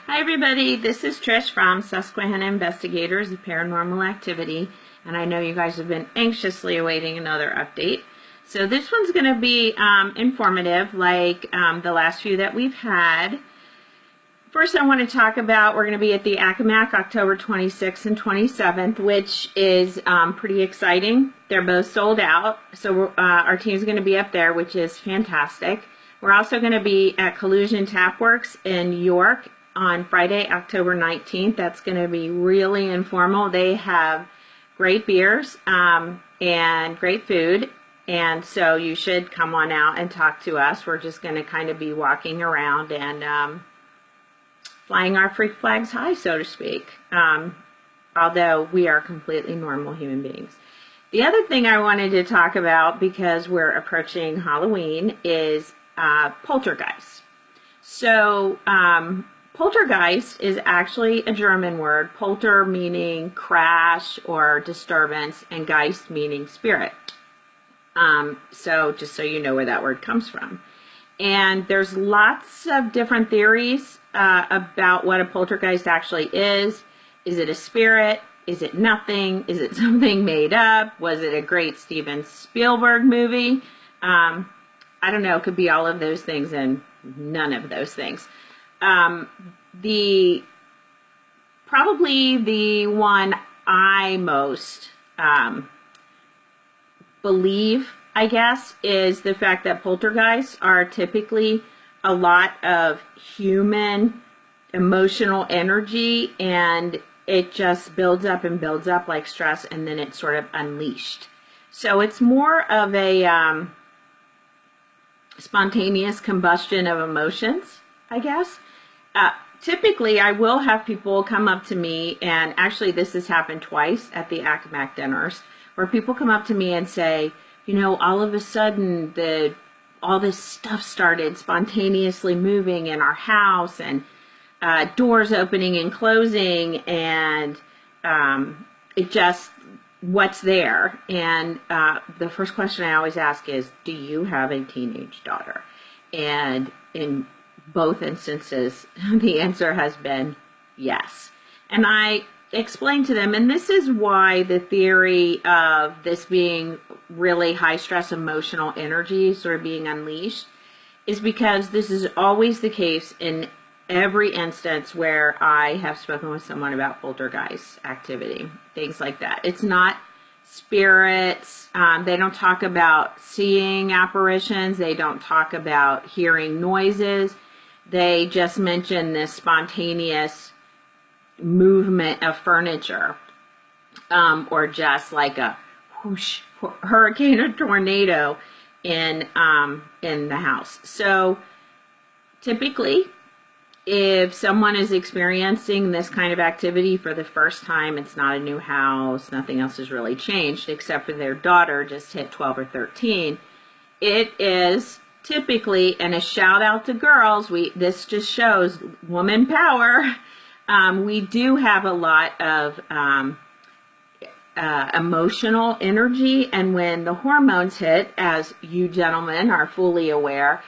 Hi everybody, this is Trish from Susquehanna Investigators of Paranormal Activity, and I know you guys have been anxiously awaiting another update. So this one's going to be informative like the last few that we've had. First I want to talk about, we're going to be at the ACMAC October 26th and 27th, which is pretty exciting. They're both sold out, so our team's going to be up there, which is fantastic. We're also going to be at Collusion Tapworks in York on Friday, October 19th. That's going to be really informal. They have great beers and great food, and so you should come on out and talk to us. We're just going to kind of be walking around and flying our freak flags high, so to speak, although we are completely normal human beings. The other thing I wanted to talk about, because we're approaching Halloween, is Poltergeists. So Poltergeist is actually a German word, polter meaning crash or disturbance, and Geist meaning spirit. So just so you know where that word comes from. And there's lots of different theories about what a poltergeist actually is. Is it a spirit? Is it nothing? Is it something made up? Was it a great Steven Spielberg movie? I don't know. It could be all of those things and none of those things. Probably the one I most believe, I guess, is the fact that poltergeists are typically a lot of human emotional energy, and it just builds up and builds up like stress, and then it's sort of unleashed. So it's more of a spontaneous combustion of emotions, I guess. Typically, I will have people come up to me, and actually this has happened twice at the ACMAC dinners, where people come up to me and say, you know, all of a sudden all this stuff started spontaneously moving in our house, and doors opening and closing, and it just, what's there? And the first question I always ask is, do you have a teenage daughter? And in both instances, the answer has been yes. And I explain to them, and this is why the theory of this being really high stress emotional energy sort of being unleashed is because this is always the case in every instance where I have spoken with someone about poltergeist activity, things like that. It's not spirits. They don't talk about seeing apparitions. They don't talk about hearing noises. They just mention this spontaneous movement of furniture, or just like a whoosh, hurricane or tornado in the house. So typically, if someone is experiencing this kind of activity for the first time, it's not a new house, nothing else has really changed except for their daughter just hit 12 or 13, it is typically, and a shout out to girls, this just shows woman power. We do have a lot of emotional energy, and when the hormones hit, as you gentlemen are fully aware,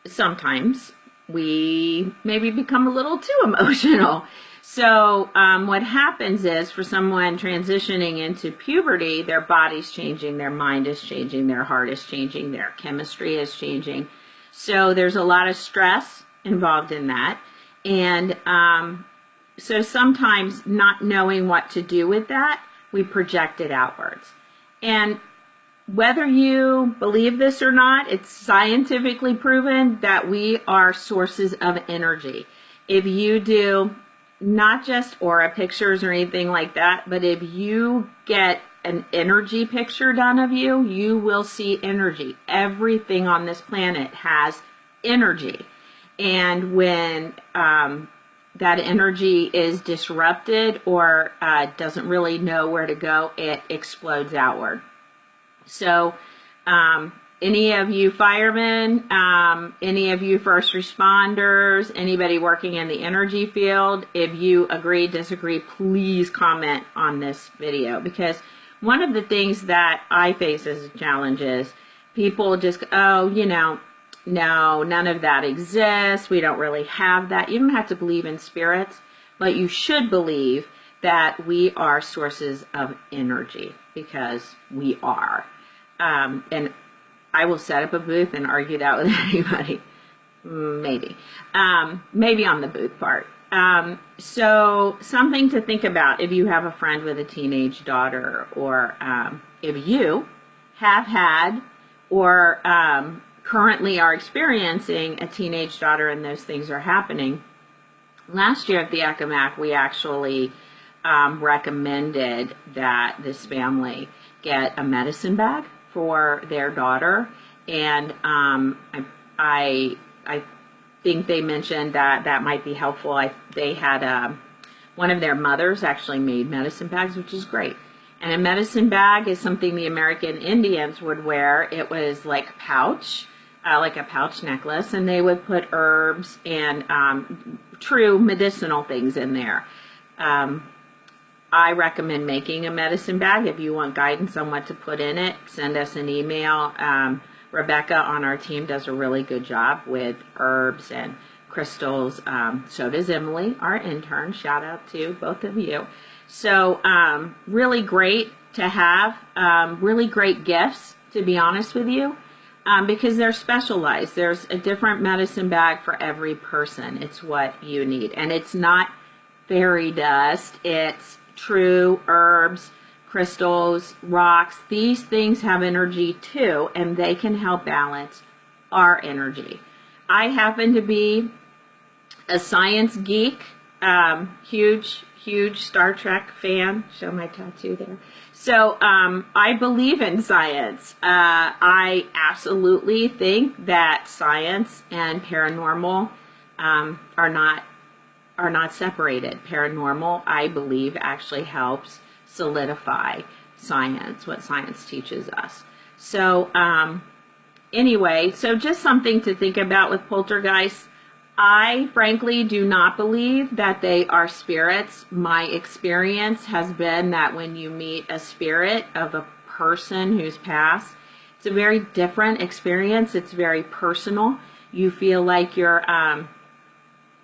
sometimes we maybe become a little too emotional. So what happens is, for someone transitioning into puberty, their body's changing, their mind is changing, their heart is changing, their chemistry is changing. So there's a lot of stress involved in that. And so sometimes, not knowing what to do with that, we project it outwards. And whether you believe this or not, it's scientifically proven that we are sources of energy. If you do not just aura pictures or anything like that, but if you get an energy picture done of you, you will see energy. Everything on this planet has energy. And when that energy is disrupted or doesn't really know where to go, it explodes outward. So any of you firemen, any of you first responders, anybody working in the energy field, if you agree, disagree, please comment on this video, because one of the things that I face as a challenge is people just, oh, you know, no, none of that exists. We don't really have that. You don't have to believe in spirits, but you should believe that we are sources of energy, because we are. And I will set up a booth and argue that with anybody. Maybe. Maybe on the booth part. So something to think about if you have a friend with a teenage daughter, or if you have had or currently are experiencing a teenage daughter and those things are happening. Last year at the ACMAC, we actually recommended that this family get a medicine bag for their daughter, and I think they mentioned that that might be helpful. They had one of their mothers actually made medicine bags, which is great. And a medicine bag is something the American Indians would wear. It was like a pouch necklace, and they would put herbs and true medicinal things in there. I recommend making a medicine bag. If you want guidance on what to put in it, send us an email. Rebecca on our team does a really good job with herbs and crystals. So does Emily, our intern. Shout out to both of you. So really great to have, really great gifts, to be honest with you, because they're specialized. There's a different medicine bag for every person. It's what you need. And it's not fairy dust. It's true herbs, crystals, rocks. These things have energy too, and they can help balance our energy. I happen to be a science geek, huge Star Trek fan. Show my tattoo there. So I believe in science. I absolutely think that science and paranormal are not separated. Paranormal, I believe, actually helps solidify science, what science teaches us. So anyway, so just something to think about with poltergeists. I frankly do not believe that they are spirits. My experience has been that when you meet a spirit of a person who's passed, it's a very different experience. It's very personal. You feel like you're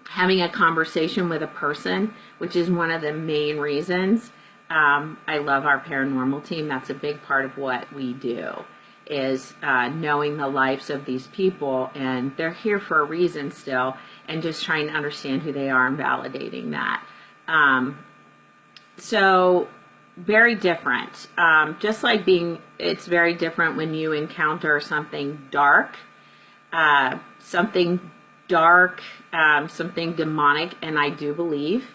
having a conversation with a person, which is one of the main reasons I love our paranormal team. That's a big part of what we do, is knowing the lives of these people, and they're here for a reason still, and just trying to understand who they are and validating that. So very different. Just like it's very different when you encounter something dark, something demonic, and I do believe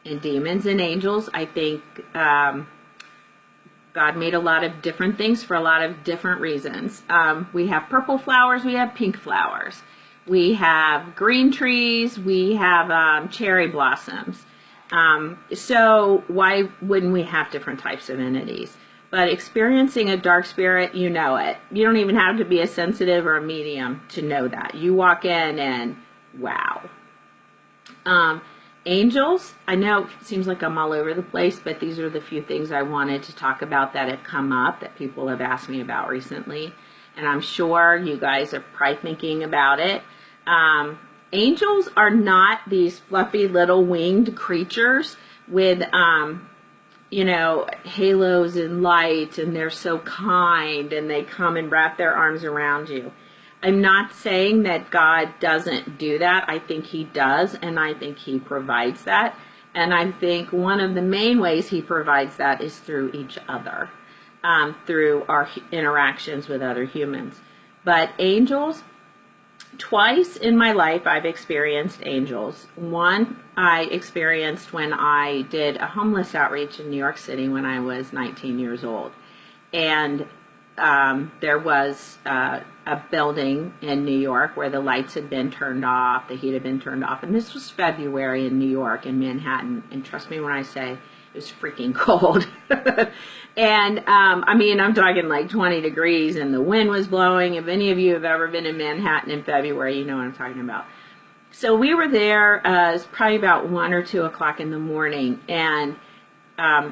in demons and angels. I think God made a lot of different things for a lot of different reasons. We have purple flowers, we have pink flowers, we have green trees, we have cherry blossoms. So why wouldn't we have different types of entities? But experiencing a dark spirit, you know it. You don't even have to be a sensitive or a medium to know that. You walk in and wow. Angels, I know it seems like I'm all over the place, but these are the few things I wanted to talk about that have come up that people have asked me about recently. And I'm sure you guys are probably thinking about it. Angels are not these fluffy little winged creatures with, halos and light, and they're so kind, and they come and wrap their arms around you. I'm not saying that God doesn't do that. I think he does, and I think he provides that. And I think one of the main ways he provides that is through each other, through our interactions with other humans. But angels, twice in my life I've experienced angels. One I experienced when I did a homeless outreach in New York City when I was 19 years old. And there was a building in New York where the lights had been turned off, the heat had been turned off, and this was February in New York, in Manhattan, and trust me when I say it was freaking cold. And I'm talking like 20 degrees, and the wind was blowing. If any of you have ever been in Manhattan in February, you know what I'm talking about. So we were there, it was probably about 1 or 2 o'clock in the morning, and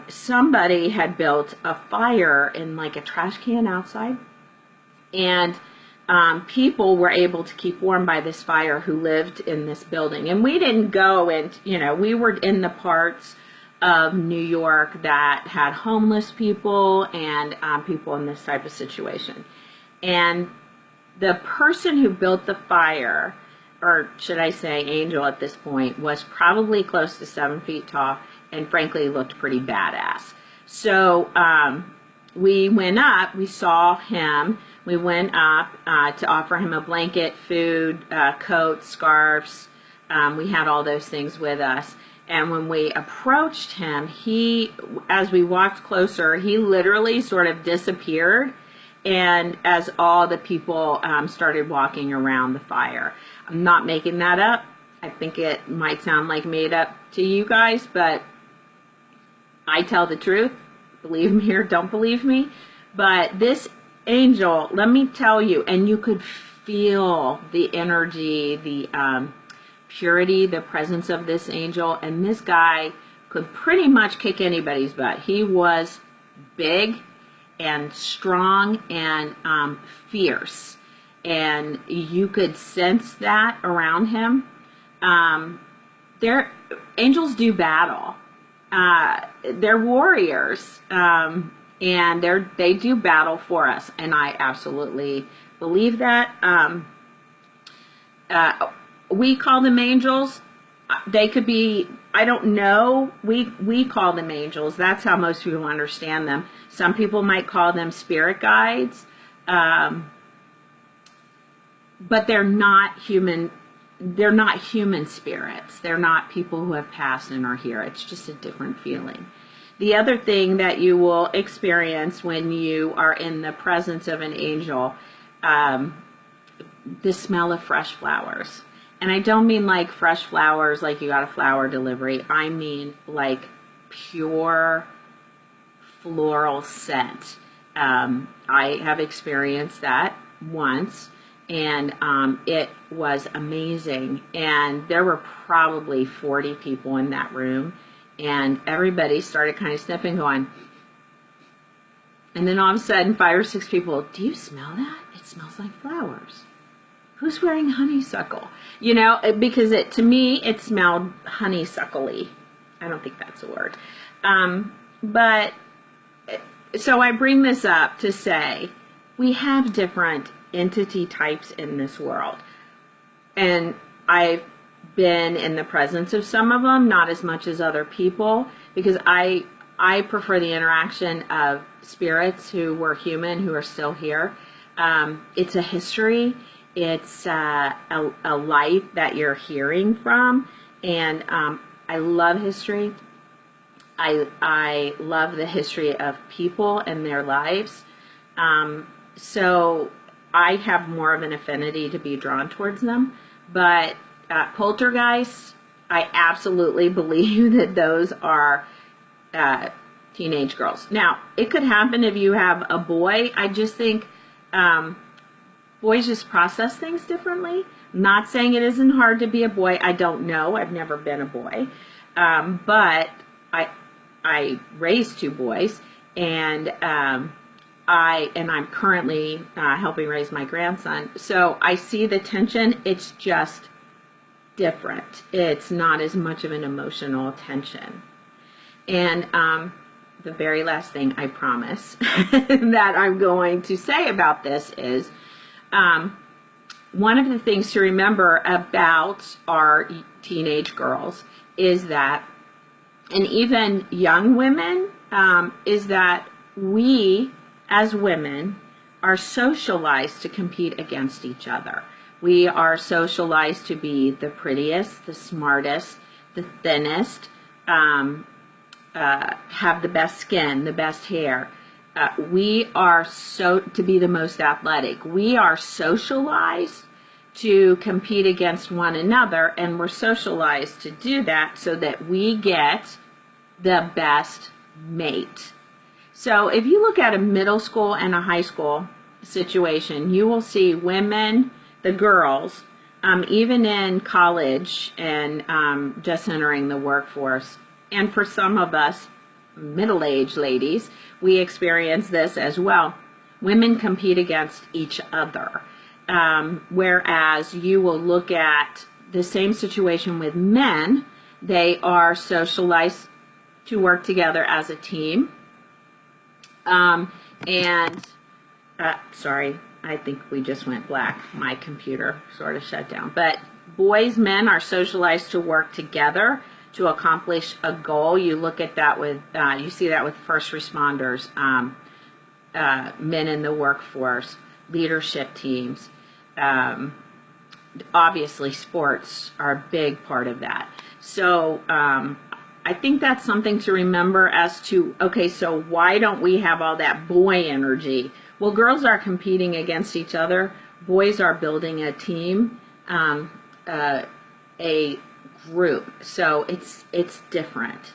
somebody had built a fire in like a trash can outside, and people were able to keep warm by this fire who lived in this building. And we didn't go and, we were in the parts of New York that had homeless people and people in this type of situation. And the person who built the fire, or should I say angel at this point, was probably close to 7 feet tall and frankly looked pretty badass. So we went up, we saw him, we went up to offer him a blanket, food, coats, scarves. We had all those things with us. And when we approached him, as we walked closer, he literally sort of disappeared. And as all the people started walking around the fire. I'm not making that up. I think it might sound like made up to you guys, but I tell the truth. Believe me or don't believe me. But this angel, let me tell you, and you could feel the energy, the purity, the presence of this angel. And this guy could pretty much kick anybody's butt. He was big and strong and fierce, and you could sense that around him. Angels do battle. They're warriors, and they do battle for us, and I absolutely believe that. We call them angels. They could be, I don't know, we call them angels. That's how most people understand them. Some people might call them spirit guides, but they're not human. They're not human spirits. They're not people who have passed and are here. It's just a different feeling. The other thing that you will experience when you are in the presence of an angel, the smell of fresh flowers. And I don't mean like fresh flowers, like you got a flower delivery. I mean like pure floral scent. I have experienced that once, and it was amazing. And there were probably 40 people in that room, and everybody started kind of sniffing, going. And then all of a sudden, 5 or 6 people, do you smell that? It smells like flowers. Who's wearing honeysuckle? Because to me, it smelled honeysuckle-y. I don't think that's a word. So I bring this up to say, we have different entity types in this world. And I've been in the presence of some of them, not as much as other people, because I prefer the interaction of spirits who were human, who are still here. It's a history. It's a life that you're hearing from, and I love history. I love the history of people and their lives. So I have more of an affinity to be drawn towards them. But poltergeists, I absolutely believe that those are teenage girls. Now, it could happen if you have a boy. I just think boys just process things differently. I'm not saying it isn't hard to be a boy. I don't know. I've never been a boy. But I raised 2 boys, and I'm currently helping raise my grandson. So I see the tension. It's just different. It's not as much of an emotional tension. And the very last thing I promise that I'm going to say about this is one of the things to remember about our teenage girls is that, and even young women, is that we as women are socialized to compete against each other. We are socialized to be the prettiest, the smartest, the thinnest, have the best skin, the best hair. We are to be the most athletic. We are socialized to compete against one another, and we're socialized to do that so that we get the best mate. So if you look at a middle school and a high school situation, you will see women, the girls, even in college and just entering the workforce. And for some of us middle-aged ladies, we experience this as well. Women compete against each other. Whereas you will look at the same situation with men. They are socialized to work together as a team. Sorry, I think we just went black. My computer sort of shut down. But men are socialized to work together to accomplish a goal. You look at that with, you see that with first responders, men in the workforce, leadership teams. Obviously, sports are a big part of that. So I think that's something to remember as to, okay, so why don't we have all that boy energy? Well, girls are competing against each other. Boys are building a team, a group. So it's different.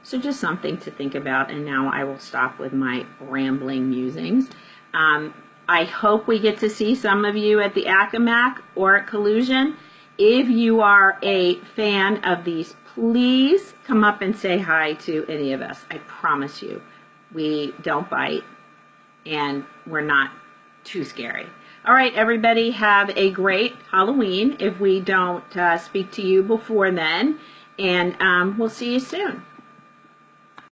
So just something to think about. And now I will stop with my rambling musings. I hope we get to see some of you at the ACAMAC or at Collusion. If you are a fan of these, please come up and say hi to any of us. I promise you, we don't bite and we're not too scary. All right, everybody, have a great Halloween if we don't speak to you before then, and we'll see you soon.